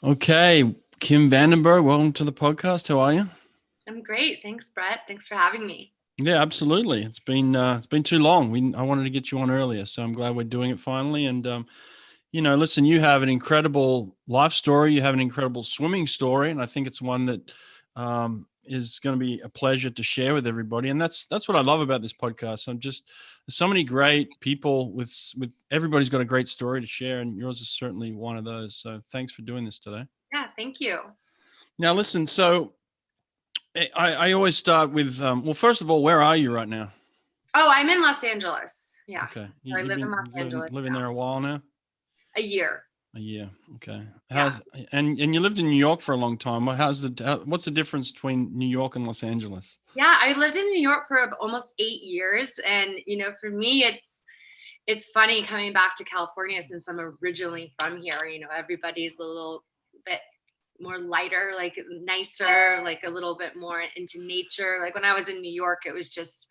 Okay, Kim Vandenberg, welcome to the podcast. How are you? I'm great. Thanks, Brett. Thanks for having me. Yeah, absolutely. It's been too long. I wanted to get you on earlier, so I'm glad we're doing it finally. And listen, you have an incredible life story. You have an incredible swimming story, and I think it's one that is going to be a pleasure to share with everybody. And that's what I love about this podcast. There's so many great people with everybody's got a great story to share, and yours is certainly one of those. So thanks for doing this today. Yeah, thank you. Now, listen. So I always start with, well, first of all, where are you right now? Oh, I'm in Los Angeles. Yeah. Okay. I live in Los Angeles. Living there a while now? A year. A year. Okay. Yeah. And you lived in New York for a long time. What's the difference between New York and Los Angeles? Yeah, I lived in New York for almost 8 years. And, for me, it's funny coming back to California since I'm originally from here. Everybody's a little bit more lighter, like nicer, like a little bit more into nature. Like when I was in New York, it was just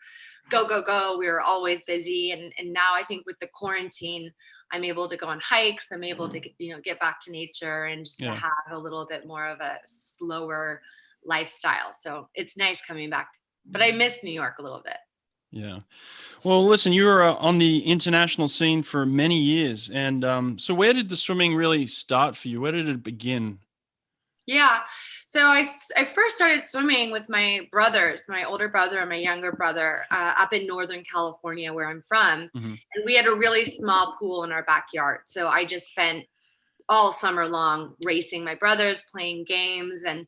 go, go, go. We were always busy. And now I think with the quarantine, I'm able to go on hikes. I'm able to, get back to nature and just to have a little bit more of a slower lifestyle. So it's nice coming back, but I miss New York a little bit. Yeah. Well, listen, you were on the international scene for many years. And so where did the swimming really start for you? Where did it begin? Yeah. So I first started swimming with my brothers, my older brother and my younger brother, up in Northern California, where I'm from. Mm-hmm. And we had a really small pool in our backyard. So I just spent all summer long racing my brothers, playing games. And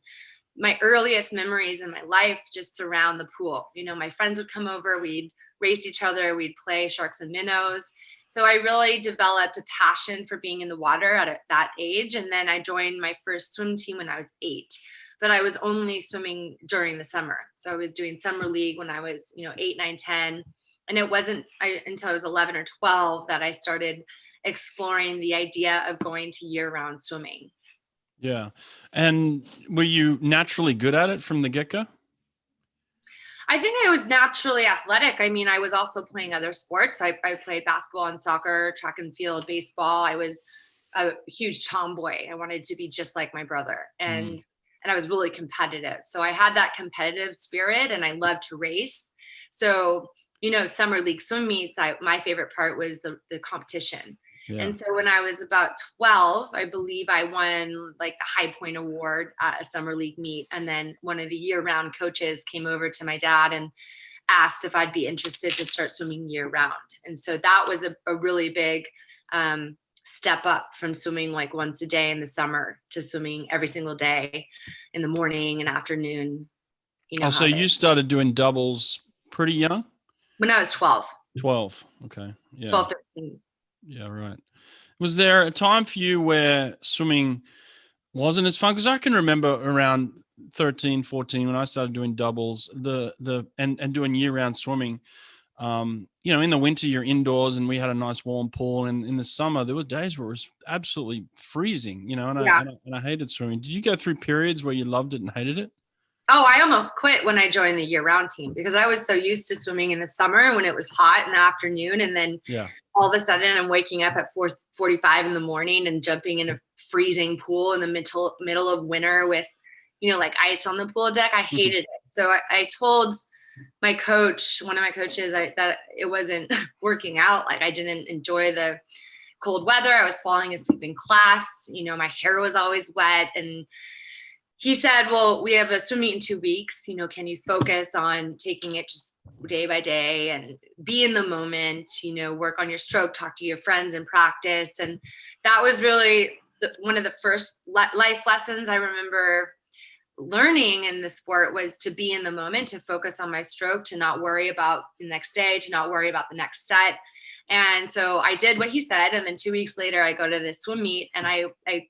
my earliest memories in my life just surround the pool. My friends would come over, we'd race each other, we'd play sharks and minnows. So I really developed a passion for being in the water at that age. And then I joined my first swim team when I was 8, but I was only swimming during the summer. So I was doing summer league when I was, 8, 9, 10. And it wasn't until I was 11 or 12 that I started exploring the idea of going to year-round swimming. Yeah. And were you naturally good at it from the get-go? I think I was naturally athletic. I mean, I was also playing other sports. I played basketball and soccer, track and field, baseball. I was a huge tomboy. I wanted to be just like my brother. And I was really competitive. So I had that competitive spirit and I loved to race. So, summer league swim meets, my favorite part was the competition. Yeah. And so when I was about 12, I believe I won like the High Point Award at a summer league meet. And then one of the year-round coaches came over to my dad and asked if I'd be interested to start swimming year-round. And so that was a really big step up from swimming like once a day in the summer to swimming every single day in the morning and afternoon. So you started doing doubles pretty young? When I was 12. 12. Okay. Yeah. 12, 13. Yeah, right. Was there a time for you where swimming wasn't as fun? Because I can remember around 13, 14 when I started doing doubles and doing year-round swimming. In the winter you're indoors and we had a nice warm pool, and in the summer there were days where it was absolutely freezing, and I hated swimming. Did you go through periods where you loved it and hated it? Oh, I almost quit when I joined the year-round team because I was so used to swimming in the summer when it was hot in the afternoon. And then all of a sudden I'm waking up at 4:45 in the morning and jumping in a freezing pool in the middle of winter with, like ice on the pool deck. I hated it. So I told my coach, one of my coaches, that it wasn't working out. Like I didn't enjoy the cold weather. I was falling asleep in class. My hair was always wet. And he said, well, we have a swim meet in 2 weeks. Can you focus on taking it just day by day and be in the moment, work on your stroke, talk to your friends and practice. And that was really one of the first life lessons I remember learning in the sport, was to be in the moment, to focus on my stroke, to not worry about the next day, to not worry about the next set. And so I did what he said. And then 2 weeks later, I go to this swim meet and I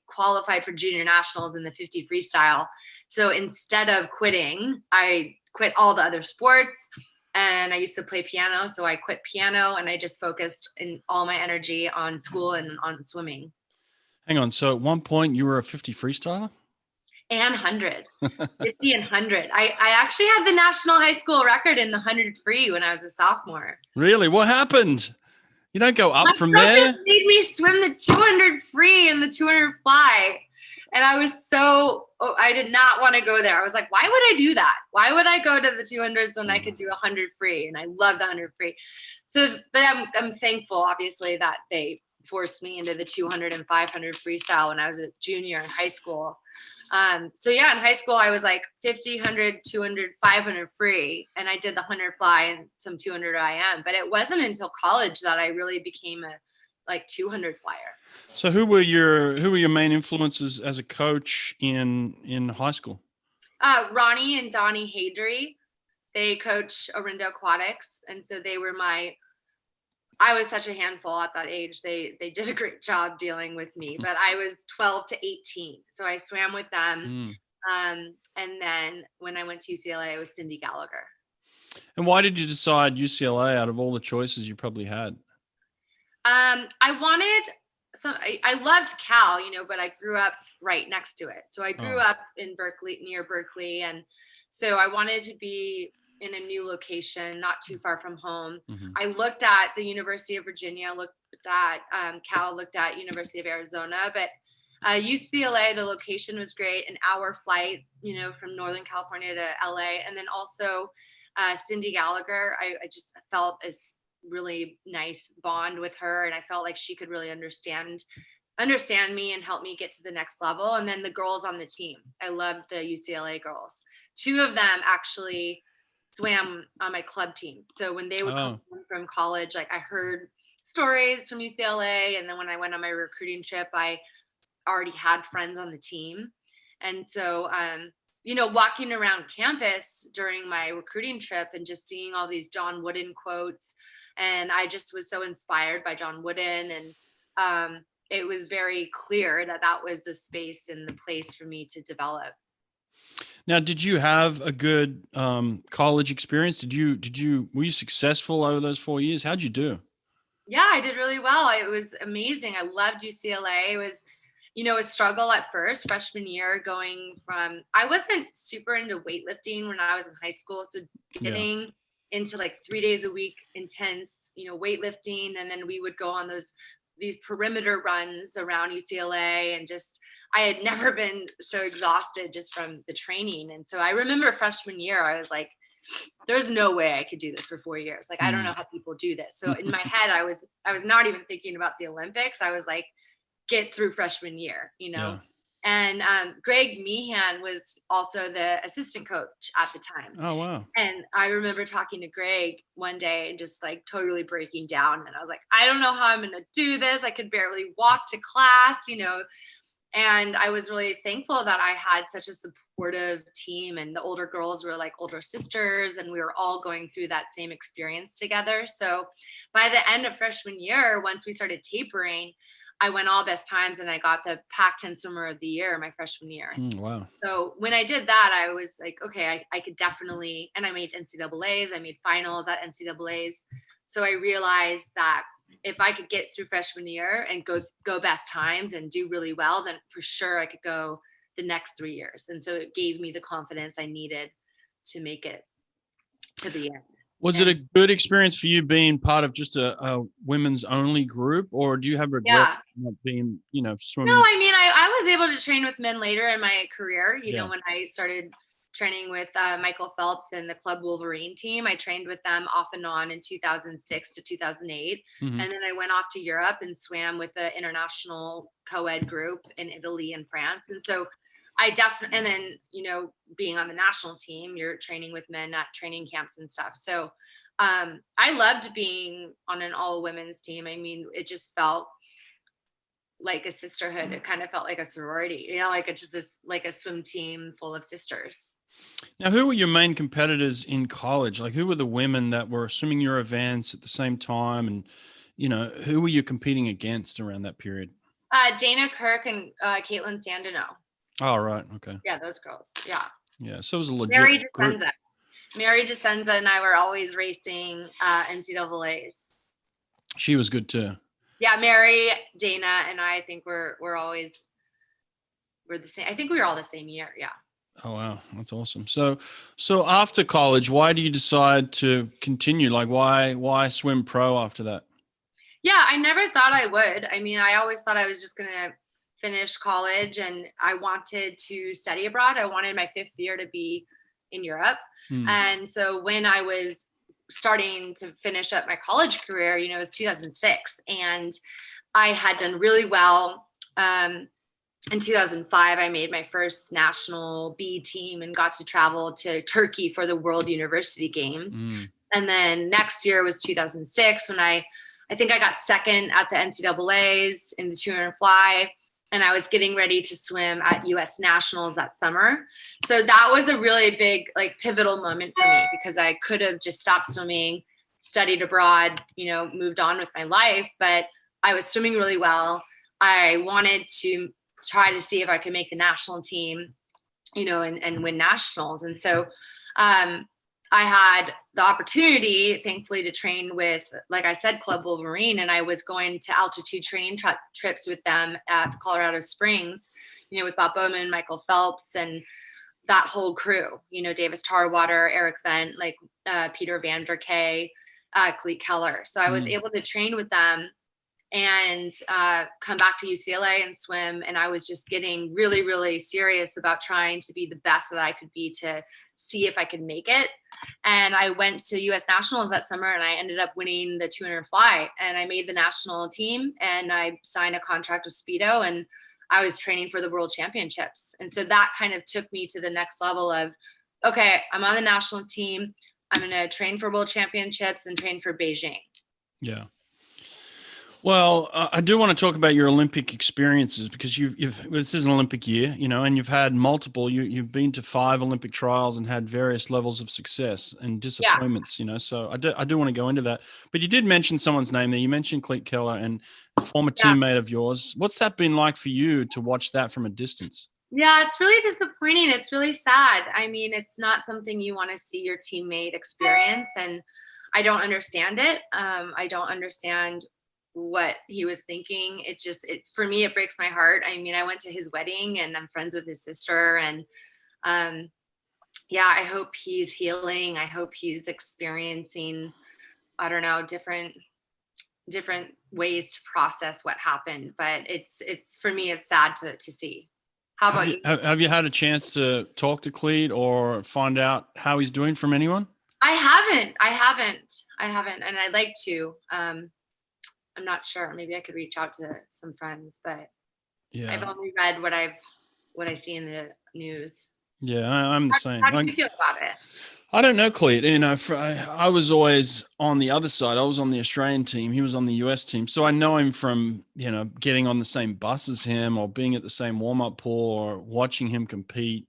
qualified for junior nationals in the 50 freestyle. So instead of quitting, I quit all the other sports, and I used to play piano. So I quit piano and I just focused in all my energy on school and on swimming. Hang on. So at one point you were a 50 freestyler? And 100, 50 and 100. I actually had the national high school record in the 100 free when I was a sophomore. Really? What happened? You don't go up from there? My made me swim the 200 free and the 200 fly. And I did not want to go there. I was like, why would I do that? Why would I go to the 200s when I could do 100 free? And I love the 100 free. So, but I'm thankful, obviously, that they forced me into the 200 and 500 freestyle when I was a junior in high school. So yeah, in high school, I was like 50, 100, 200, 500 free. And I did the 100 fly and some 200 IM. But it wasn't until college that I really became a 200 flyer. So who were your main influences as a coach in high school? Ronnie and Don Heidary. They coach Orindo Aquatics. And so they were I was such a handful at that age. They did a great job dealing with me, but I was 12 to 18. So I swam with them. And then when I went to UCLA, it was Cyndi Gallagher. And why did you decide UCLA out of all the choices you probably had? I loved Cal, but I grew up right next to it. So I grew up in Berkeley, near Berkeley. And so I wanted to be in a new location, not too far from home. Mm-hmm. I looked at the University of Virginia, looked at Cal, looked at University of Arizona, but UCLA, the location was great, an hour flight, from Northern California to LA. And then also Cyndi Gallagher, I just felt a really nice bond with her. And I felt like she could really understand me and help me get to the next level. And then the girls on the team, I loved the UCLA girls. Two of them actually swam on my club team. So when they would come from college, I heard stories from UCLA. And then when I went on my recruiting trip, I already had friends on the team. And so, walking around campus during my recruiting trip and just seeing all these John Wooden quotes. And I just was so inspired by John Wooden. And it was very clear that was the space and the place for me to develop. Now, did you have a good college experience? Were you successful over those 4 years? How'd you do? Yeah, I did really well. It was amazing. I loved UCLA. It was, a struggle at first, freshman year, I wasn't super into weightlifting when I was in high school. So getting into 3 days a week, intense, weightlifting. And then we would go on these perimeter runs around UCLA, and I had never been so exhausted just from the training. And so I remember freshman year, I was like, there's no way I could do this for 4 years. I don't know how people do this. So in my head, I was not even thinking about the Olympics. I was like, get through freshman year, Yeah. And Greg Meehan was also the assistant coach at the time. Oh, wow. And I remember talking to Greg one day and just totally breaking down. And I was like, I don't know how I'm going to do this. I could barely walk to class, And I was really thankful that I had such a supportive team, and the older girls were like older sisters, and we were all going through that same experience together. So by the end of freshman year, once we started tapering, I went all best times and I got the Pac-10 swimmer of the year my freshman year. Wow. So when I did that, I was like, okay, I could definitely, and I made NCAAs, I made finals at NCAAs. So I realized that if I could get through freshman year and go best times and do really well, then for sure I could go the next 3 years. And so it gave me the confidence I needed to make it to the end. Was it a good experience for you being part of just a women's only group, or do you have regret not being, swimming? No, I mean, I was able to train with men later in my career, when I started training with Michael Phelps and the Club Wolverine team. I trained with them off and on in 2006 to 2008. Mm-hmm. And then I went off to Europe and swam with the international co-ed group in Italy and France. And so I definitely, and then, being on the national team, you're training with men at training camps and stuff. So I loved being on an all women's team. I mean, it just felt like a sisterhood. It kind of felt like a sorority, it's just a swim team full of sisters. Now, who were your main competitors in college? Who were the women that were swimming your events at the same time? And, who were you competing against around that period? Dana Kirk and Kaitlin Sandeno. Oh, right. Okay. Yeah, those girls. Yeah. Yeah. So it was a legit group. Mary Decenza and I were always racing NCAAs. She was good too. Yeah, Mary, Dana, and I think we're the same. I think we were all the same year. Yeah. Oh, wow. That's awesome. So after college, why do you decide to continue? Why swim pro after that? Yeah, I never thought I would. I mean, I always thought I was just going to finished college and I wanted to study abroad. I wanted my 5th year to be in Europe. And so when I was starting to finish up my college career, it was 2006, and I had done really well. In 2005, I made my first national B team and got to travel to Turkey for the World University Games. And then next year was 2006 when I think I got second at the NCAAs in the 200 fly, and I was getting ready to swim at US Nationals that summer. So that was a really big, pivotal moment for me, because I could have just stopped swimming, studied abroad, moved on with my life, but I was swimming really well. I wanted to try to see if I could make the national team, and win nationals. And so I had the opportunity, thankfully, to train with, like I said, Club Wolverine. And I was going to altitude training trips with them at Colorado Springs, with Bob Bowman, Michael Phelps, and that whole crew, Davis Tarwater, Eric Vent, Peter Vandenberg, Klete Keller. So I was able to train with them and come back to UCLA and swim. And I was just getting really, really serious about trying to be the best that I could be to see if I could make it. And I went to US Nationals that summer, and I ended up winning the 200 fly, and I made the national team, and I signed a contract with Speedo, and I was training for the World Championships. And so that kind of took me to the next level of, okay, I'm on the national team. I'm going to train for World Championships and train for Beijing. Yeah. Well, I do want to talk about your Olympic experiences, because this is an Olympic year, and you've had multiple. You've been to 5 Olympic trials and had various levels of success and disappointments. So I do want to go into that. But you did mention someone's name there. You mentioned Klete Keller, and a former teammate of yours. What's that been like for you to watch that from a distance? Yeah, it's really disappointing. It's really sad. I mean, it's not something you want to see your teammate experience, and I don't understand it. I don't understand what he was thinking. For me, it breaks my heart. I mean, I went to his wedding, and I'm friends with his sister, and I hope he's healing. I hope he's experiencing, I don't know, different ways to process what happened. But it's for me, it's sad to see. How about you? Have you had a chance to talk to Klete or find out how he's doing from anyone? I haven't, and I'd like to. I'm not sure. Maybe I could reach out to some friends, but I've only read what I see in the news. Yeah, I'm the same. How do you feel about it? I don't know, Klete. I was always on the other side. I was on the Australian team. He was on the US team. So I know him from, getting on the same bus as him, or being at the same warm-up pool, or watching him compete,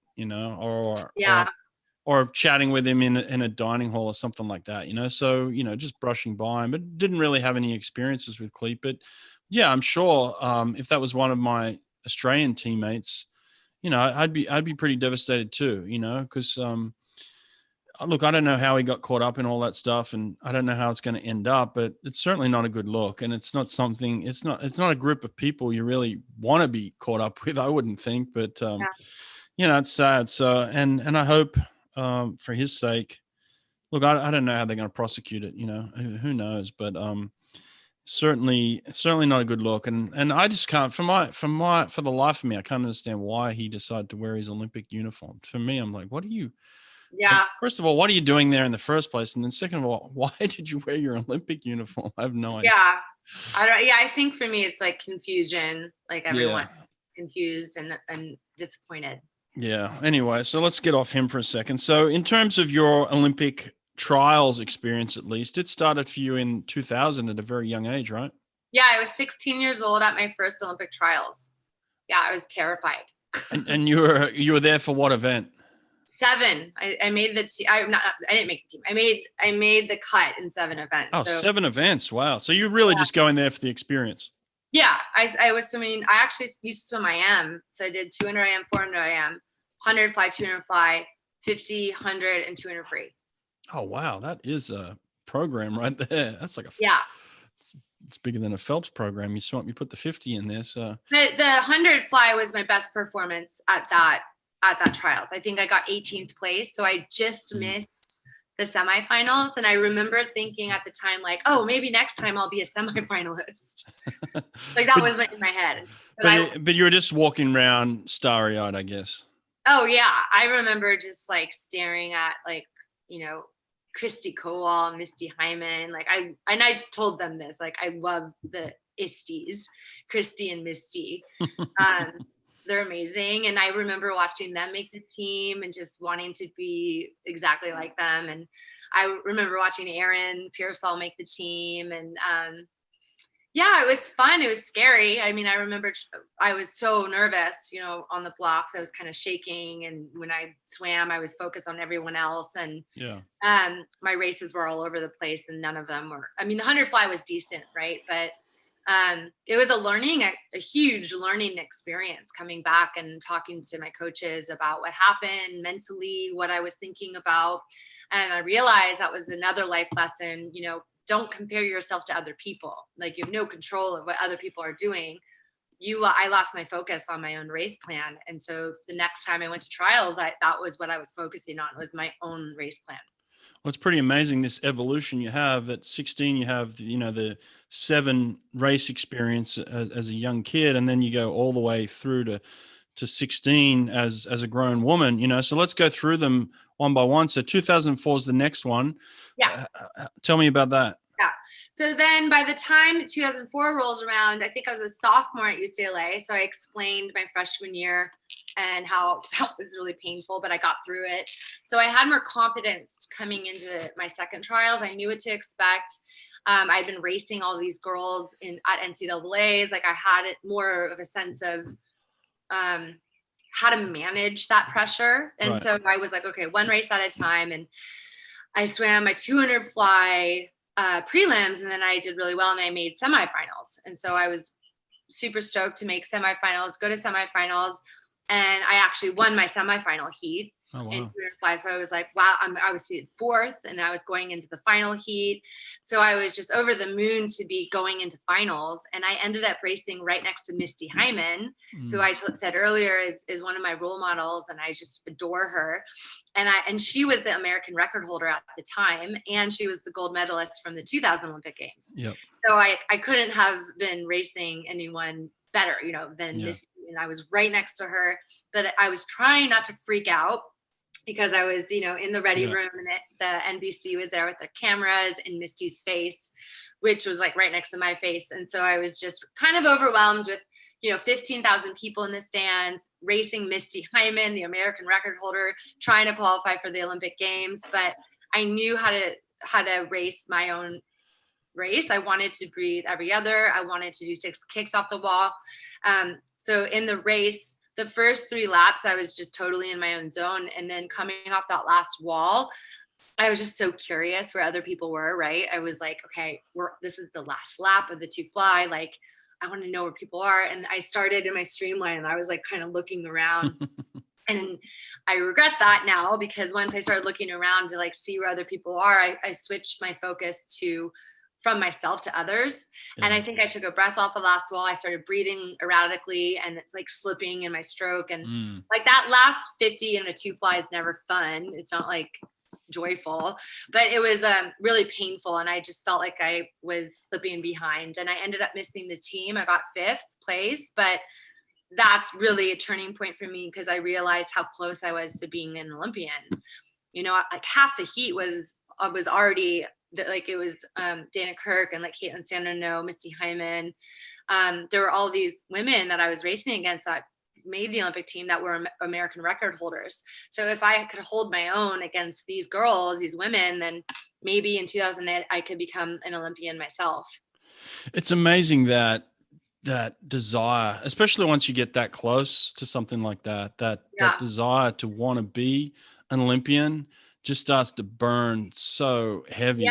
or chatting with him in a dining hall or something like that, so, just brushing by him, but didn't really have any experiences with Klete. But yeah, I'm sure if that was one of my Australian teammates, I'd be pretty devastated too, because look, I don't know how he got caught up in all that stuff, and I don't know how it's going to end up, but it's certainly not a good look. And it's not a group of people you really want to be caught up with, I wouldn't think, but it's sad. So, and I hope, for his sake, look, I don't know how they're going to prosecute it, who knows, but certainly not a good look. And I just can't, for the life of me, I can't understand why he decided to wear his Olympic uniform. For me, I'm like, first of all, what are you doing there in the first place? And then second of all, why did you wear your Olympic uniform? I have no idea. I think for me, it's like confusion, like everyone confused and disappointed. Yeah. Anyway, so let's get off him for a second. So in terms of your Olympic trials experience, at least, it started for you in 2000 at a very young age, right? Yeah, I was 16 years old at my first Olympic trials. Yeah, I was terrified. and you were there for what event? 7. I made the team. I didn't make the team. I made the cut in 7 events. Oh, so 7 events. Wow. So you're really just going there for the experience. Yeah, I was swimming. I actually used to swim IM. So I did 200 IM, 400 IM, 100 fly, 200 fly, 50, 100, and 200 free. Oh, wow. That is a program right there. That's like it's bigger than a Phelps program. You put the 50 in there. So the 100 fly was my best performance at that trials. I think I got 18th place. So I just missed the semifinals. And I remember thinking at the time, like, oh, maybe next time I'll be a semifinalist. Like that was in my head. But you were just walking around starry-eyed, I guess. Oh yeah, I remember just like staring at like, Christy Kowal, Misty Hyman. Like I told them this, like I love the Isties, Christy and Misty. They're amazing. And I remember watching them make the team and just wanting to be exactly like them. And I remember watching Erin Pearsall make the team. And yeah, it was fun. It was scary. I mean, I remember I was so nervous, on the blocks. I was kind of shaking. And when I swam, I was focused on everyone else. And my races were all over the place and none of them were, I mean, the 100 fly was decent, right? But it was a huge learning experience coming back and talking to my coaches about what happened mentally, what I was thinking about. And I realized that was another life lesson, don't compare yourself to other people. Like you have no control of what other people are doing. I lost my focus on my own race plan. And so the next time I went to trials, that was what I was focusing on, was my own race plan. Well, it's pretty amazing, this evolution you have. At 16, you have, the 7 race experience as a young kid, and then you go all the way through to 16 as a grown woman, so let's go through them one by one. So 2004 is the next one. Yeah. Tell me about that. Yeah. So then by the time 2004 rolls around, I think I was a sophomore at UCLA. So I explained my freshman year and how that was really painful, but I got through it. So I had more confidence coming into my second trials. I knew what to expect. I'd been racing all these girls at NCAAs. Like I had more of a sense of how to manage that pressure. And so I was like, okay, one race at a time. And I swam my 200 fly prelims, and then I did really well and I made semifinals. And so I was super stoked to make semifinals, go to semifinals. And I actually won my semifinal heat. Oh, wow. In 200 fly. So I was like, wow, I was seated 4th and I was going into the final heat. So I was just over the moon to be going into finals. And I ended up racing right next to Misty Hyman, who I said earlier is one of my role models. And I just adore her. And she was the American record holder at the time. And she was the gold medalist from the 2000 Olympic Games. Yep. So I couldn't have been racing anyone better, than Misty. And I was right next to her, but I was trying not to freak out, because I was, in the ready room, and the NBC was there with their cameras in Misty's face, which was like right next to my face. And so I was just kind of overwhelmed with, 15,000 people in the stands, racing Misty Hyman, the American record holder, trying to qualify for the Olympic Games. But I knew how to race my own race. I wanted to breathe every other. I wanted to do 6 kicks off the wall. So in the race, the first 3 laps, I was just totally in my own zone. And then coming off that last wall, I was just so curious where other people were, right? I was like, okay, this is the last lap of the 2 fly. Like, I want to know where people are. And I started in my streamline and I was like kind of looking around. And I regret that now, because once I started looking around to like see where other people are, I switched my focus from myself to others. Yeah. And I think I took a breath off the last wall. I started breathing erratically and it's like slipping in my stroke. And like that last 50 in a 2 fly is never fun. It's not like joyful, but it was really painful. And I just felt like I was slipping behind, and I ended up missing the team. I got 5th place, but that's really a turning point for me, because I realized how close I was to being an Olympian. Like half the heat was already like, it was Dana Kirk and like Kaitlin Sandeno, Misty Hyman. There were all these women that I was racing against that made the Olympic team that were American record holders. So if I could hold my own against these girls, these women, then maybe in 2008 I could become an Olympian myself. It's amazing that desire, especially once you get that close to something like that desire to want to be an Olympian just starts to burn so heavy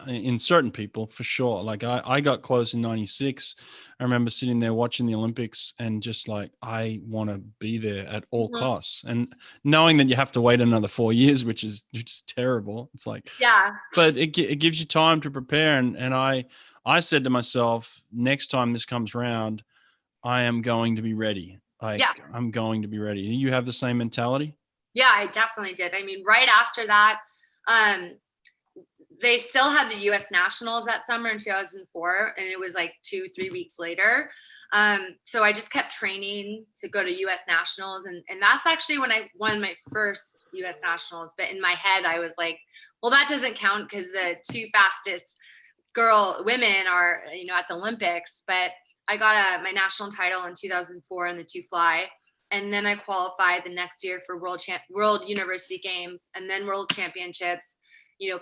in certain people, for sure. Like I got close in 96. I remember sitting there watching the Olympics and just like, I want to be there at all costs. And knowing that you have to wait another 4 years, which is terrible. It's like, but it gives you time to prepare. And I said to myself, next time this comes around, I am going to be ready. I'm going to be ready. You have the same mentality? Yeah, I definitely did. I mean, right after that, they still had the US Nationals that summer in 2004, and it was like 2-3 weeks later. So I just kept training to go to US Nationals, and that's actually when I won my first US Nationals. But in my head, I was like, well, that doesn't count because the 2 fastest women are, at the Olympics. But I got my national title in 2004 in the 2 fly. And then I qualified the next year for World University Games, and then World Championships,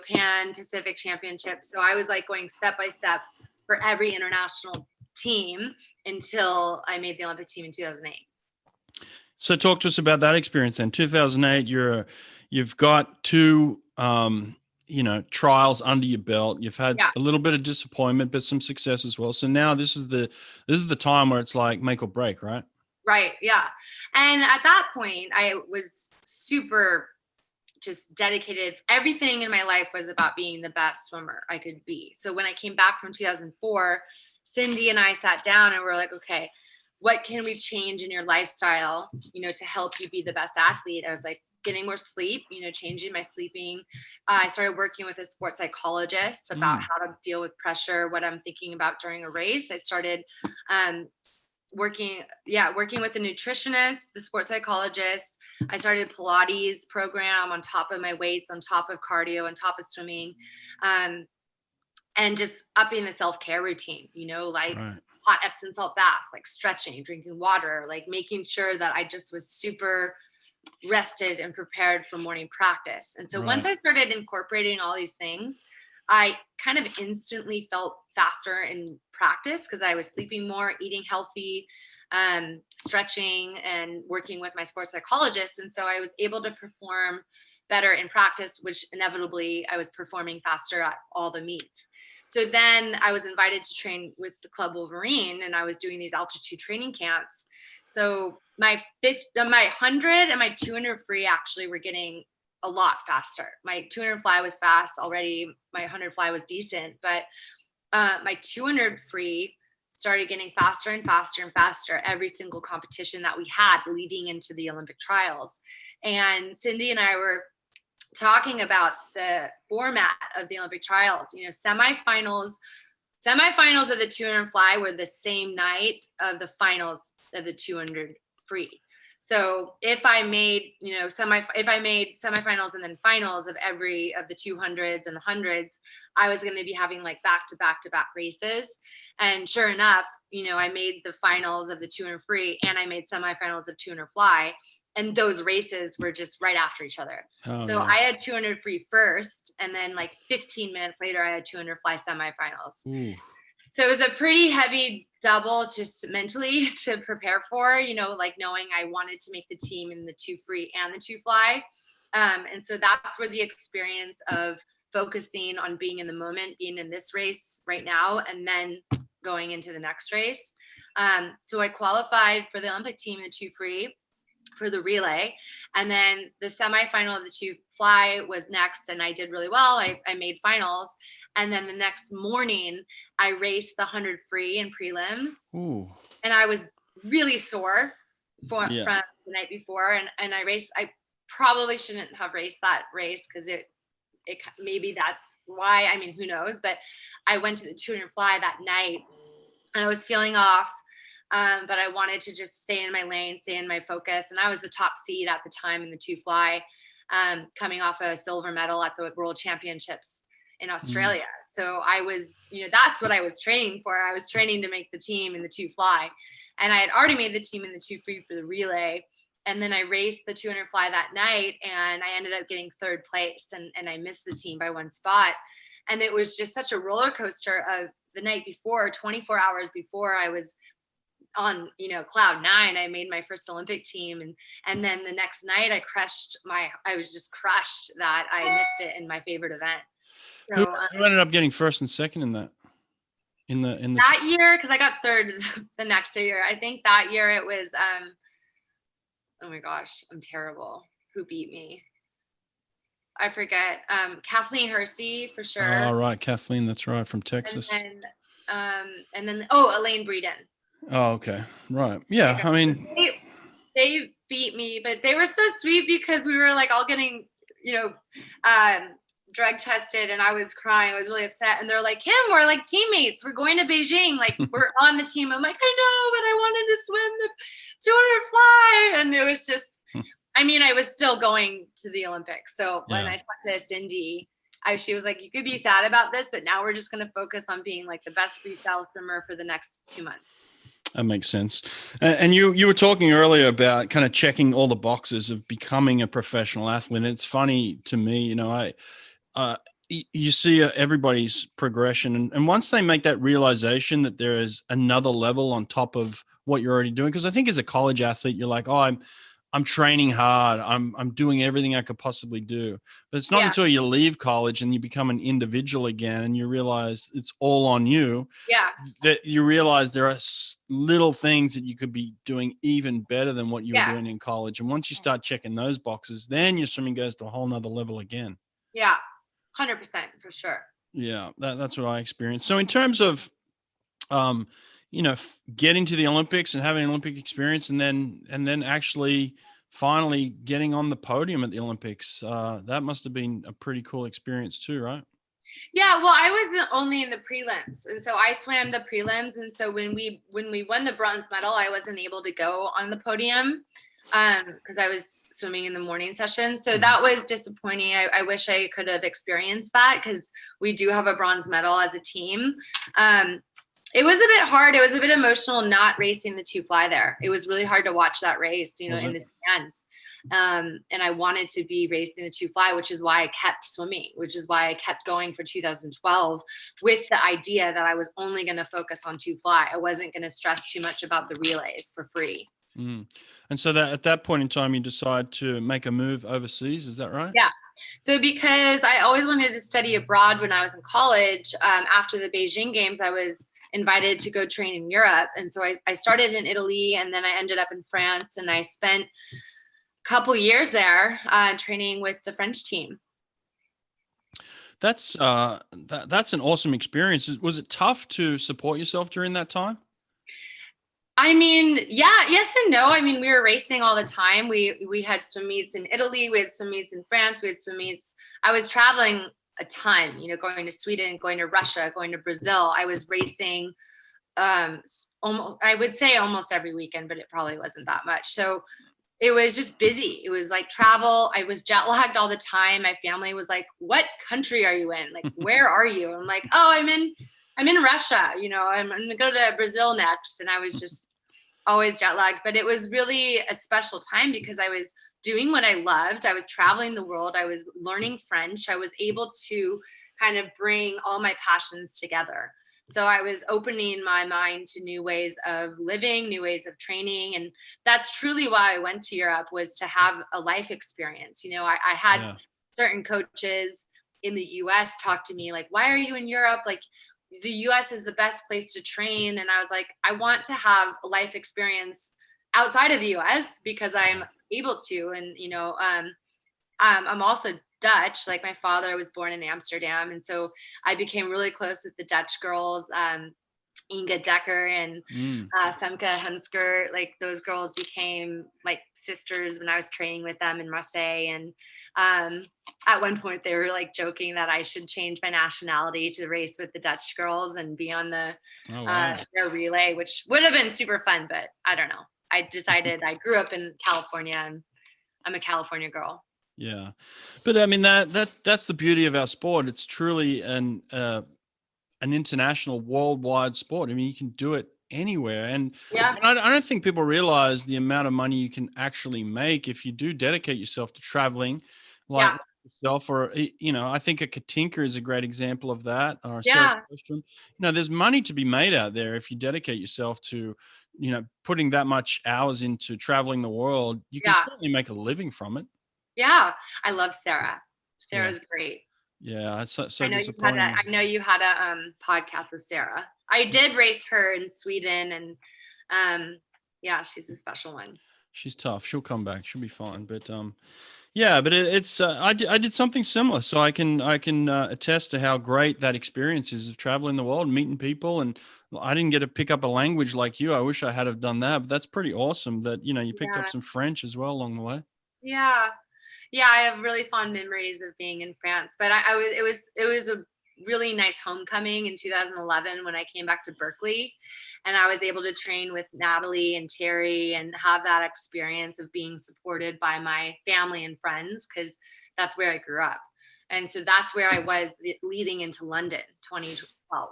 Pan Pacific Championships. So I was like going step by step for every international team until I made the Olympic team in 2008. So talk to us about that experience then. 2008, you've got 2, trials under your belt. You've had a little bit of disappointment, but some success as well. So now this is the time where it's like make or break, right? Right. Yeah. And at that point, I was super just dedicated. Everything in my life was about being the best swimmer I could be. So when I came back from 2004, Cyndi and I sat down and we're like, okay, what can we change in your lifestyle, to help you be the best athlete? I was like, getting more sleep, changing my sleeping. I started working with a sports psychologist about how to deal with pressure, what I'm thinking about during a race. I started working with a nutritionist, the sports psychologist. I started Pilates program on top of my weights, on top of cardio, on top of swimming, and just upping the self-care routine, like hot Epsom salt baths, like stretching, drinking water, like making sure that I just was super rested and prepared for morning practice. And so once I started incorporating all these things, I kind of instantly felt faster in practice because I was sleeping more, eating healthy, stretching, and working with my sports psychologist. And so I was able to perform better in practice, which inevitably I was performing faster at all the meets. So then I was invited to train with the Club Wolverine, and I was doing these altitude training camps. So my 100 and my 200 free actually were getting a lot faster. My 200 fly was fast already. My 100 fly was decent, but my 200 free started getting faster and faster and faster every single competition that we had leading into the Olympic trials. And Cyndi and I were talking about the format of the Olympic trials. Semifinals of the 200 fly were the same night of the finals of the 200 free. So if I made, semifinals and then finals of every of the 200s and the 100s, I was going to be having like back to back races. And sure enough, I made the finals of the 200 free and I made semifinals of 200 fly. And those races were just right after each other. I had 200 free first, and then like 15 minutes later, I had 200 fly semifinals. Ooh. So it was a pretty heavy double just mentally to prepare for, like knowing I wanted to make the team in the 2 free and the 2 fly. And so that's where the experience of focusing on being in the moment, being in this race right now, and then going into the next race. So I qualified for the Olympic team in the 2 free for the relay. And then the semifinal of the 2 fly was next, and I did really well. I made finals. And then the next morning I raced the 100 free in prelims. Ooh. And I was really sore from the night before. And I probably shouldn't have raced that race because it maybe that's why, who knows, but I went to the 200 fly that night and I was feeling off. But I wanted to just stay in my lane, stay in my focus. And I was the top seed at the time in the 2 fly, coming off a silver medal at the World Championships in Australia. So I was, that's what I was training for. I was training to make the team in the 2 fly. And I had already made the team in the 2 free for the relay. And then I raced the 200 fly that night, and I ended up getting 3rd place, and I missed the team by 1 spot. And it was just such a roller coaster of the night before, 24 hours before I was on, cloud 9. I made my first Olympic team. And then the next night I was just crushed that I missed it in my favorite event. So who ended up getting 1st and 2nd in that? In the that year, because I got 3rd the next year. I think that year it was oh my gosh, I'm terrible. Who beat me? I forget. Kathleen Hersey for sure. Oh, right, Kaitlin, that's right, from Texas. And then Elaine Breeden. Oh, okay. Right. Yeah. They beat me, but they were so sweet because we were like all getting, drug tested and I was crying. I was really upset. And they're like, Kim, we're like teammates. We're going to Beijing. Like we're on the team. I'm like, I know, but I wanted to swim the 200 fly. And it was just, I mean, I was still going to the Olympics. So when I talked to Cyndi, she was like, you could be sad about this, but now we're just going to focus on being like the best freestyle swimmer for the next 2 months. That makes sense. And you were talking earlier about kind of checking all the boxes of becoming a professional athlete. And it's funny to me, you know, you see everybody's progression. And once they make that realization that there is another level on top of what you're already doing, because I think as a college athlete, you're like, oh, I'm training hard. I'm doing everything I could possibly do. But it's not until you leave college and you become an individual again and you realize it's all on you. Yeah. That you realize there are little things that you could be doing even better than what you were doing in college. And once you start checking those boxes, then your swimming goes to a whole nother level again. Yeah. 100% for sure. Yeah. That's what I experienced. So in terms of, you know, getting to the Olympics and having an Olympic experience and then actually finally getting on the podium at the Olympics, that must have been a pretty cool experience too, right? Yeah, well, I was only in the prelims. And so I swam the prelims. And so when we won the bronze medal, I wasn't able to go on the podium because I was swimming in the morning session. So that was disappointing. I wish I could have experienced that because we do have a bronze medal as a team. It was a bit hard. It was a bit emotional not racing the 2 fly there. It was really hard to watch that race, you know, in the stands. And I wanted to be racing the 2 fly, which is why I kept swimming, which is why I kept going for 2012 with the idea that I was only going to focus on 2 fly. I wasn't going to stress too much about the relays for free. And so that at that point in time, you decide to make a move overseas. Is that right? Yeah. So because I always wanted to study abroad when I was in college, after the Beijing games, I was invited to go train in Europe. And so I started in Italy and then I ended up in France and I spent a couple years there training with the French team. That's an awesome experience. Was it tough to support yourself during that time? I mean, yeah, yes and no. I mean, we were racing all the time. We had swim meets in Italy. We had swim meets in France. We had swim meets. I was traveling a ton, you know, going to Sweden, going to Russia, going to Brazil. I was racing I would say almost every weekend, but it probably wasn't that much. So it was just busy. It was like travel. I was jet lagged all the time. My family was like, what country are you in? Like, where are you? I'm like, oh, I'm in Russia. You know, I'm going to go to Brazil next. And I was just always jet lagged, but it was really a special time because I was doing what I loved. I was traveling the world. I was learning French. I was able to kind of bring all my passions together. So I was opening my mind to new ways of living, new ways of training. And that's truly why I went to Europe, was to have a life experience. You know, I had certain coaches in the US talk to me like, why are you in Europe? Like, the US is the best place to train. And I was like, I want to have a life experience outside of the US because I'm able to. And, you know, I'm also Dutch. Like, my father was born in Amsterdam. And so I became really close with the Dutch girls, Inga Dekker and Femke Hemsker. Like, those girls became like sisters when I was training with them in Marseille. And at one point they were like joking that I should change my nationality to race with the Dutch girls and be on the their relay, which would have been super fun, but I don't know. I decided I grew up in California and I'm a California girl. Yeah. But I mean, that's the beauty of our sport. It's truly an international, worldwide sport. I mean, you can do it anywhere. And I don't think people realize the amount of money you can actually make if you do dedicate yourself to traveling like yourself, or, you know, I think a Katinka is a great example of that. Or you know, there's money to be made out there if you dedicate yourself to, you know, putting that much hours into traveling the world. You can certainly make a living from it. Yeah. I love Sarah. Sarah's great. Yeah, it's so I know disappointing. I know you had a podcast with Sarah. I did race her in Sweden, and she's a special one. She's tough. She'll come back. She'll be fine. But it's I did something similar, so I can attest to how great that experience is of traveling the world, meeting people. And I didn't get to pick up a language like you. I wish I had have done that, but that's pretty awesome that, you know, you picked up some French as well along the way. Yeah. Yeah, I have really fond memories of being in France, but it was a really nice homecoming in 2011 when I came back to Berkeley, and I was able to train with Natalie and Terry and have that experience of being supported by my family and friends, because that's where I grew up. And so that's where I was leading into London 2012.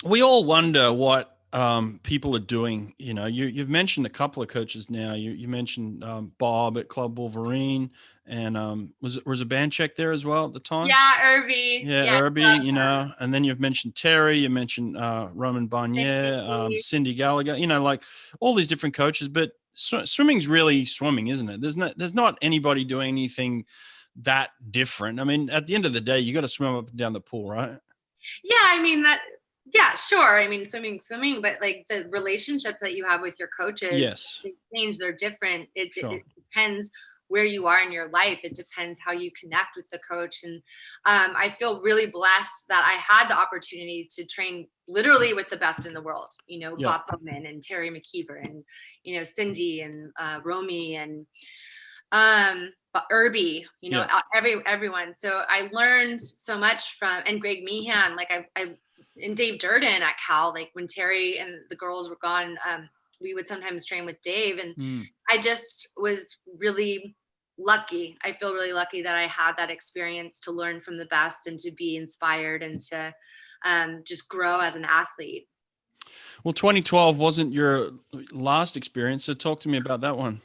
We all wonder what people are doing. You know, you've mentioned a couple of coaches now. You mentioned Bob at Club Wolverine, and was a band check there as well at the time? Yeah, Irby. Yeah, Yeah, Irby, you know, and then you've mentioned Terry, you mentioned Roman Barnier, Cyndi Gallagher, you know, like all these different coaches, but swimming's really swimming, isn't it? There's not anybody doing anything that different. I mean, at the end of the day, you got to swim up and down the pool, right? Yeah, I mean yeah, sure. I mean, swimming, but like the relationships that you have with your coaches, Yes, they change. They're different. sure. It depends where you are in your life. It depends how you connect with the coach. And I feel really blessed that I had the opportunity to train literally with the best in the world, you know, Yep. Bob Bowman and Terry McKeever and, you know, Cyndi and Romy and Irby, you know, everyone. So I learned so much from, and Greg Meehan, like I and Dave Durden at Cal, like when Terry and the girls were gone, we would sometimes train with Dave, and I just was really lucky. I feel really lucky that I had that experience to learn from the best and to be inspired and to just grow as an athlete. Well, 2012 wasn't your last experience, so talk to me about that one.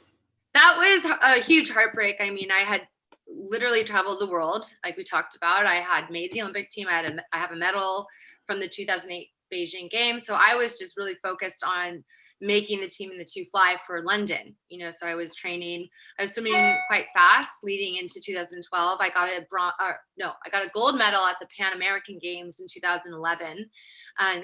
That was a huge heartbreak. I mean, I had literally traveled the world, like we talked about. I had made the Olympic team. I have a medal from the 2008 Beijing Games. So I was just really focused on making the team in the 2 fly for London, you know. So I was swimming quite fast leading into 2012. I got a gold medal at the Pan American Games in 2011,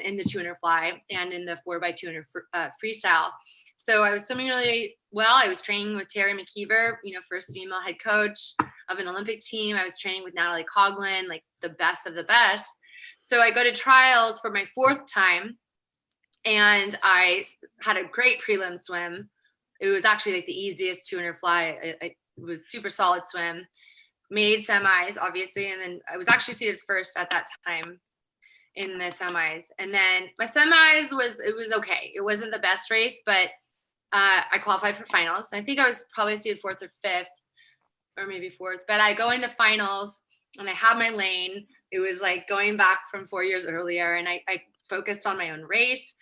in the 200 fly and in the 4x200 freestyle. So I was swimming really well. I was training with Terry McKeever, you know, first female head coach of an Olympic team. I was training with Natalie Coughlin, like the best of the best. So I go to trials for my 4th time, and I had a great prelim swim. It was actually like the easiest 200 fly. It was super solid swim. Made semis, obviously, and then I was actually seated first at that time in the semis. And then my semis was okay. It wasn't the best race, but I qualified for finals. I think I was probably seated 4th or 5th, or maybe 4th. But I go into finals, and I had my lane. It was like going back from 4 years earlier, and I focused on my own race.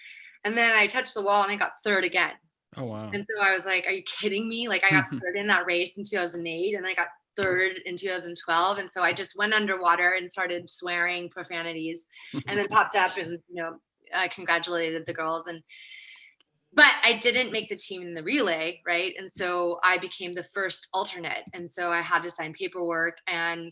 And then I touched the wall, and I got 3rd again. Oh, wow. And so I was like, are you kidding me? Like, I got 3rd in that race in 2008, and I got 3rd in 2012. And so I just went underwater and started swearing profanities, and then popped up and, you know, I congratulated the girls. But I didn't make the team in the relay, right? And so I became the first alternate. And so I had to sign paperwork, and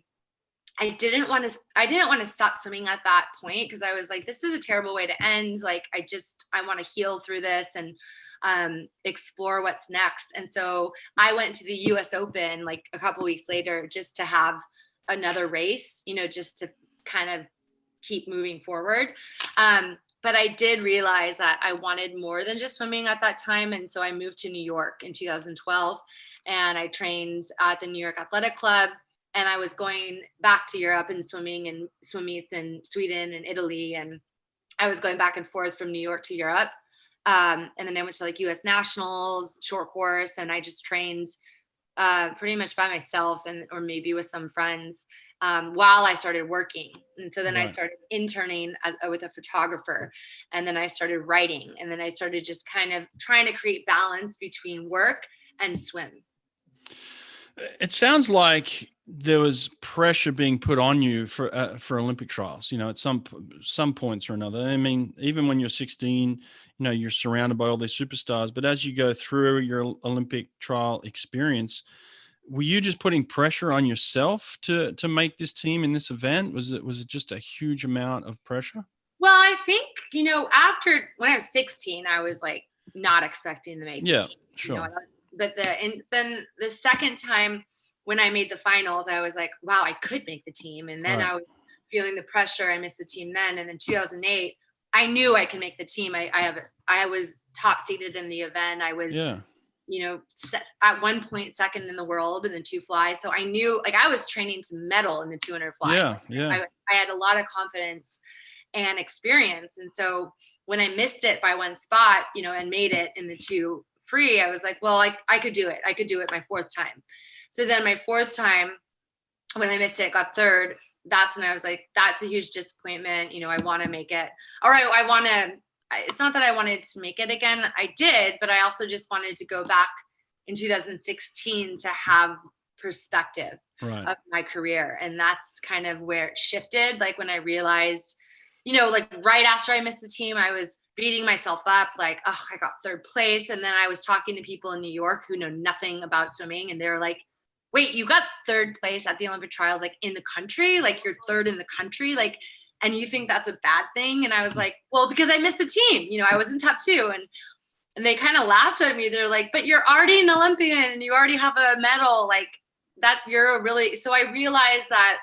I didn't want to stop swimming at that point, because I was like, this is a terrible way to end. Like, I want to heal through this and explore what's next. And so I went to the US Open like a couple weeks later just to have another race, you know, just to kind of keep moving forward. But I did realize that I wanted more than just swimming at that time. And so I moved to New York in 2012, and I trained at the New York Athletic Club. And I was going back to Europe and swimming in swim meets in Sweden and Italy. And I was going back and forth from New York to Europe. And then I went to like US Nationals, short course, and I just trained pretty much by myself or maybe with some friends while I started working. And so then I started interning with a photographer, and then I started writing, and then I started just kind of trying to create balance between work and swim. It sounds like there was pressure being put on you for Olympic trials, you know, at some points or another. I mean, even when you're 16, you know, you're surrounded by all these superstars, but as you go through your Olympic trial experience, were you just putting pressure on yourself to make this team in this event? Was it just a huge amount of pressure? Well, I think, you know, when I was 16, I was like not expecting to make the team. Sure. You know, but then the second time when I made the finals, I was like, wow, I could make the team. And then I was feeling the pressure. I missed the team then. And then 2008, I knew I could make the team. I was top seeded in the event. I was, you at one point second in the world in the 2 fly. So I knew, like, I was training to medal in the 200 fly. Yeah. I had a lot of confidence and experience. And so when I missed it by one spot, and made it in the 2 free, I was like, well, I could do it. I could do it my 4th time. So then my 4th time, when I missed it, got 3rd. That's when I was like, that's a huge disappointment. I want to make it. All right. It's not that I wanted to make it again. I did, but I also just wanted to go back in 2016 to have perspective of my career. And that's kind of where it shifted. Like when I realized, like right after I missed the team, I was beating myself up like, oh, I got 3rd place. And then I was talking to people in New York who know nothing about swimming. And they were like, wait, you got 3rd place at the Olympic trials, like in the country, like you're 3rd in the country, like, and you think that's a bad thing? And I was like, well, because I missed a team, I was in top 2, and they kind of laughed at me. They're like, but you're already an Olympian and you already have a medal, like that. So I realized that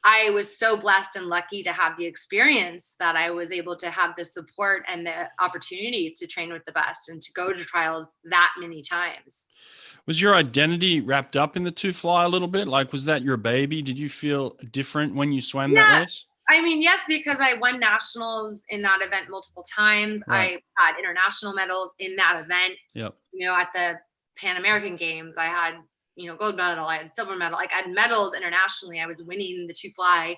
I was so blessed and lucky to have the experience that I was able to have the support and the opportunity to train with the best and to go to trials that many times. Was your identity wrapped up in the 2 fly a little bit? Like, was that your baby? Did you feel different when you swam that race? I mean, yes, because I won nationals in that event multiple times. Right. I had international medals in that event. Yep. At the Pan American Games, I had, gold medal, I had silver medal, like I had medals internationally. I was winning the 2 fly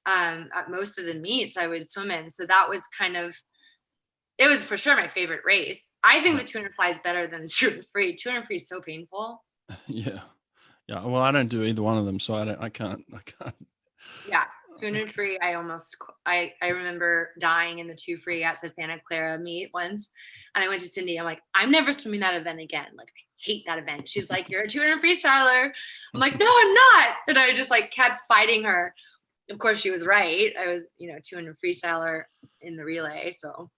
at most of the meets I would swim in. So that was it was for sure my favorite race. I think the 200 fly is better than the 200 free. 200 free is so painful. Yeah. Well, I don't do either one of them, so I can't. Yeah. 200 free. I remember dying in the 2 free at the Santa Clara meet once. And I went to Cyndi. I'm like, I'm never swimming that event again. Like, I hate that event. She's like, you're a 200 freestyler. I'm like, no, I'm not. And I just like kept fighting her. Of course, she was right. I was, 200 freestyler in the relay. So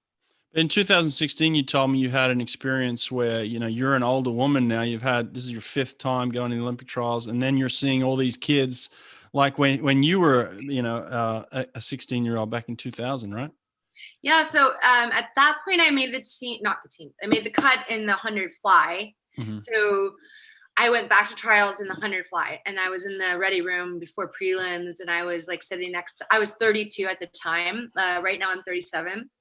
in 2016, you told me you had an experience where, you're an older woman now. This is your 5th time going to the Olympic trials. And then you're seeing all these kids like when you were, a 16-year-old back in 2000, right? Yeah. So at that point, I made I made the cut in the 100 fly. Mm-hmm. So I went back to trials in the 100 fly, and I was in the ready room before prelims, and I was like sitting I was 32 at the time. Right now I'm 37.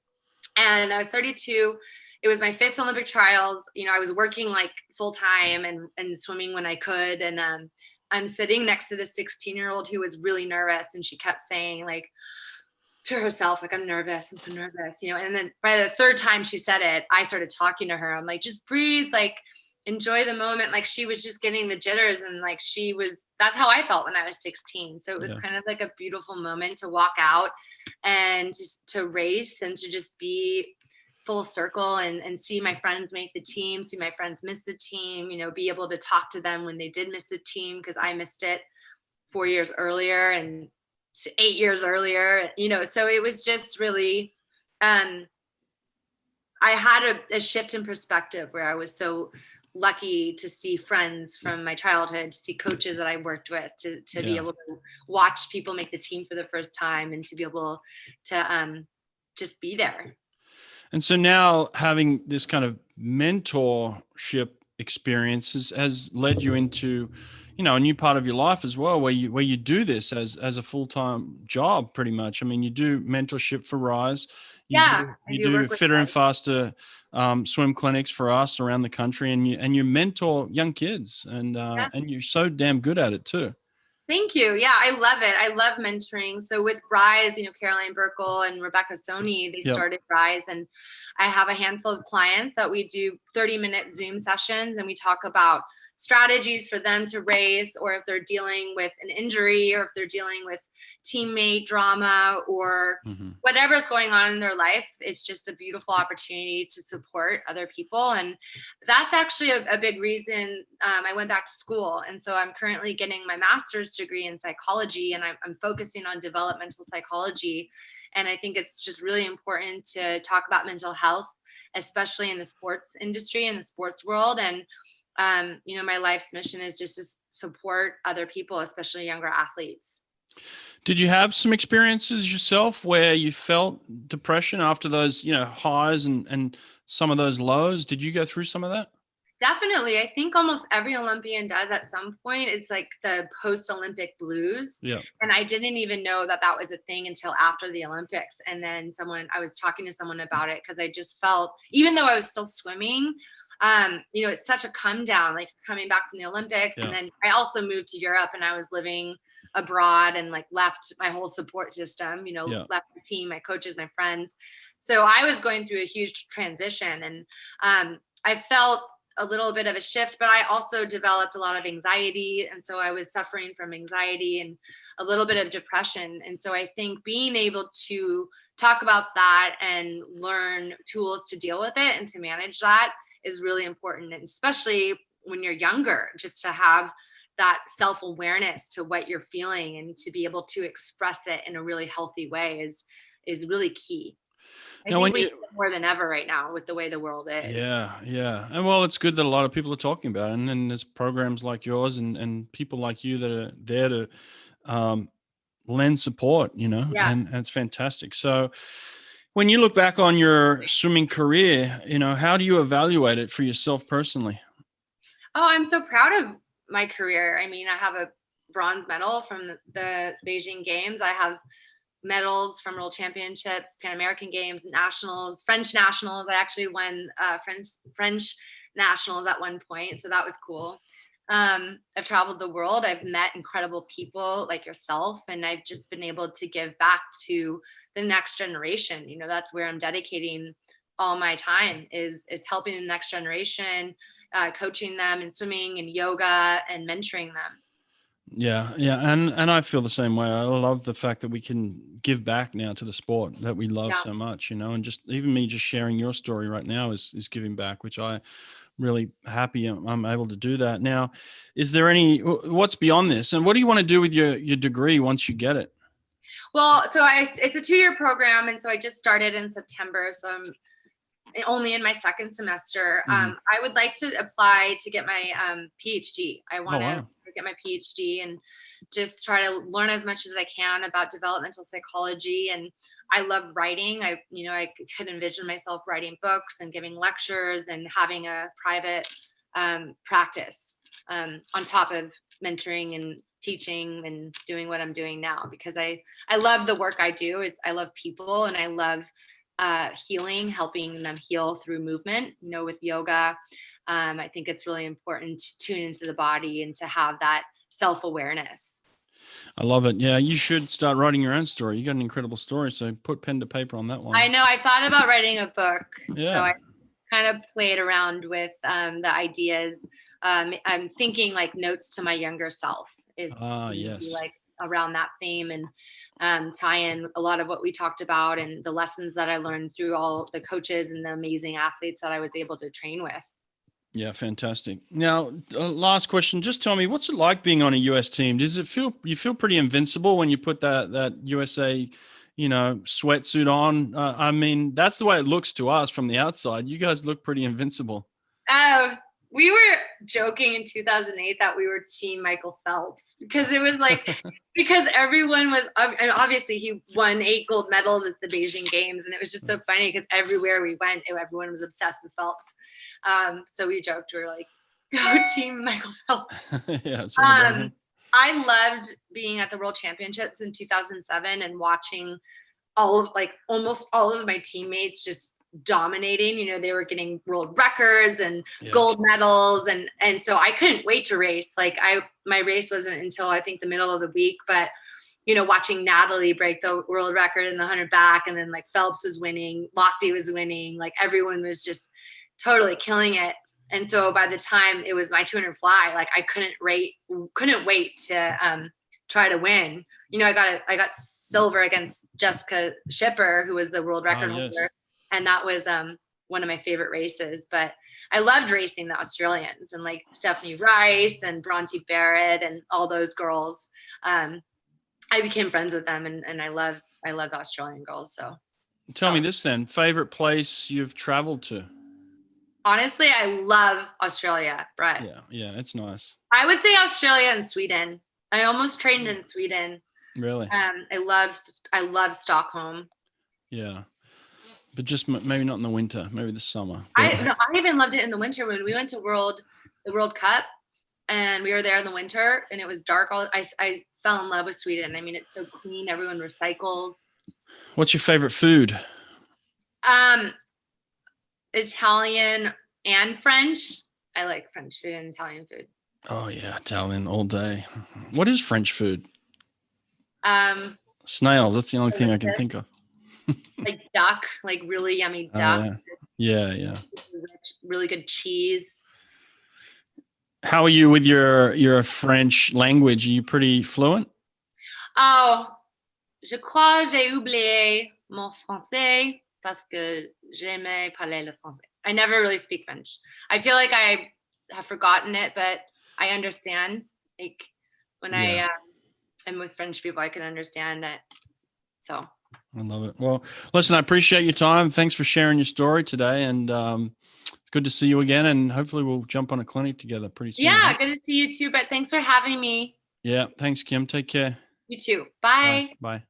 And I was 32. It was my 5th Olympic trials. I was working like full time and swimming when I could. And I'm sitting next to this 16-year-old who was really nervous. And she kept saying like to herself, like, I'm nervous. I'm so nervous, and then by the 3rd time she said it, I started talking to her. I'm like, just breathe, like enjoy the moment. Like she was just getting the jitters. And like, that's how I felt when I was 16. So it was kind of like a beautiful moment to walk out and just to race and to just be full circle and see my friends make the team, see my friends miss the team, be able to talk to them when they did miss the team, because I missed it 4 years earlier and 8 years earlier, so it was just really, I had a shift in perspective where I was so lucky to see friends from my childhood, to see coaches that I worked with, to be able to watch people make the team for the first time, and to be able to just be there. And so now having this kind of mentorship experience has led you into, a new part of your life as well, where you do this as a full-time job, pretty much. I mean, you do mentorship for Rise. You do fitter and faster swim clinics for us around the country, and you mentor young kids, and you're so damn good at it too. Thank you. Yeah, I love it. I love mentoring. So with Rise, Caroline Burkle and Rebecca Soni, they started Rise, and I have a handful of clients that we do 30-minute Zoom sessions, and we talk about strategies for them to race, or if they're dealing with an injury, or if they're dealing with teammate drama, or whatever's going on in their life. It's just a beautiful opportunity to support other people. And that's actually a big reason I went back to school. And so I'm currently getting my master's degree in psychology, and I'm focusing on developmental psychology. And I think it's just really important to talk about mental health, especially in the sports industry, in the sports world. And my life's mission is just to support other people, especially younger athletes. Did you have some experiences yourself where you felt depression after those, highs and some of those lows? Did you go through some of that? Definitely. I think almost every Olympian does at some point. It's like the post-Olympic blues. Yeah. And I didn't even know that that was a thing until after the Olympics. And then I was talking to someone about it because I just felt, even though I was still swimming, it's such a come down, like coming back from the Olympics. Yeah. And then I also moved to Europe and I was living abroad and like left my whole support system, left my team, my coaches, my friends. So I was going through a huge transition, and I felt a little bit of a shift, but I also developed a lot of anxiety. And so I was suffering from anxiety and a little bit of depression. And so I think being able to talk about that and learn tools to deal with it and to manage that is really important. And especially when you're younger, just to have that self-awareness to what you're feeling and to be able to express it in a really healthy way is really key. I think we need it more than ever right now with the way the world is. Yeah. And well, it's good that a lot of people are talking about it. And then there's programs like yours and people like you that are there to lend support, and it's fantastic. So when you look back on your swimming career, how do you evaluate it for yourself personally? Oh, I'm so proud of my career. I mean, I have a bronze medal from the Beijing Games. I have medals from World Championships, Pan American Games, nationals, French nationals. I actually won French nationals at one point, so that was cool. I've traveled the world. I've met incredible people like yourself, and I've just been able to give back to the next generation. That's where I'm dedicating all my time is helping the next generation, coaching them in swimming and yoga and mentoring them. Yeah. And I feel the same way. I love the fact that we can give back now to the sport that we love so much, and just even me just sharing your story right now is giving back, which I really happy I'm able to do that. Now, is there what's beyond this, and what do you want to do with your degree once you get it? Well, so it's a 2-year program. And so I just started in September. So I'm only in my second semester. I would like to apply to get my PhD. I want to get my PhD and just try to learn as much as I can about developmental psychology. And I love writing. I could envision myself writing books and giving lectures and having a private practice on top of mentoring and teaching and doing what I'm doing now, because I love the work I do. I love people, and I love healing, helping them heal through movement, with yoga. I think it's really important to tune into the body and to have that self-awareness. I love it. Yeah, you should start writing your own story. You got an incredible story, so put pen to paper on that one. I know. I thought about writing a book. Yeah. So I kind of played around with the ideas. I'm thinking like notes to my younger self is like around that theme, and tie in a lot of what we talked about and the lessons that I learned through all the coaches and the amazing athletes that I was able to train with. Yeah, fantastic. Now, last question. Just tell me, what's it like being on a US team? Does it you feel pretty invincible when you put that USA, sweatsuit on? I mean, that's the way it looks to us from the outside. You guys look pretty invincible. We were joking in 2008 that we were team Michael Phelps, because it was like, because everyone was, and obviously he won 8 gold medals at the Beijing Games. And it was just so funny because everywhere we went, everyone was obsessed with Phelps. So we joked, we were like, go team Michael Phelps. Yeah. I loved being at the World Championships in 2007 and watching almost all of my teammates just dominating. They were getting world records and gold medals, and so I couldn't wait to race. My race wasn't until I think the middle of the week, but watching Natalie break the world record in the 100 back, and then like Phelps was winning, Lochte was winning, like everyone was just totally killing it. And so by the time it was my 200 fly, like I couldn't wait to try to win. I got silver against Jessica Schipper, who was the world record holder. And that was one of my favorite races. But I loved racing the Australians and like Stephanie Rice and Bronte Barrett and all those girls. I became friends with them, and I love the Australian girls. So tell me this then, favorite place you've traveled to? Honestly, I love Australia, Brett. Yeah, it's nice. I would say Australia and Sweden. I almost trained in Sweden. Really? I love Stockholm. Yeah. but just maybe not in the winter, maybe the summer. I even loved it in the winter when we went to the World Cup, and we were there in the winter, and it was dark. I fell in love with Sweden. I mean, it's so clean. Everyone recycles. What's your favorite food? Italian and French. I like French food and Italian food. Oh yeah, Italian all day. What is French food? Snails. That's the only thing I can think of. Like duck, like really yummy duck. Yeah. Really good cheese. How are you with your French language? Are you pretty fluent? Oh, je crois j'ai oublié mon français parce que j'aimais parler le français. I never really speak French. I feel like I have forgotten it, but I understand. Like when I am with French people, I can understand it. So I love it. Well, listen, I appreciate your time. Thanks for sharing your story today. And it's good to see you again. And hopefully we'll jump on a clinic together pretty soon. Yeah, good to see you too. But thanks for having me. Yeah. Thanks, Kim. Take care. You too. Bye. Bye.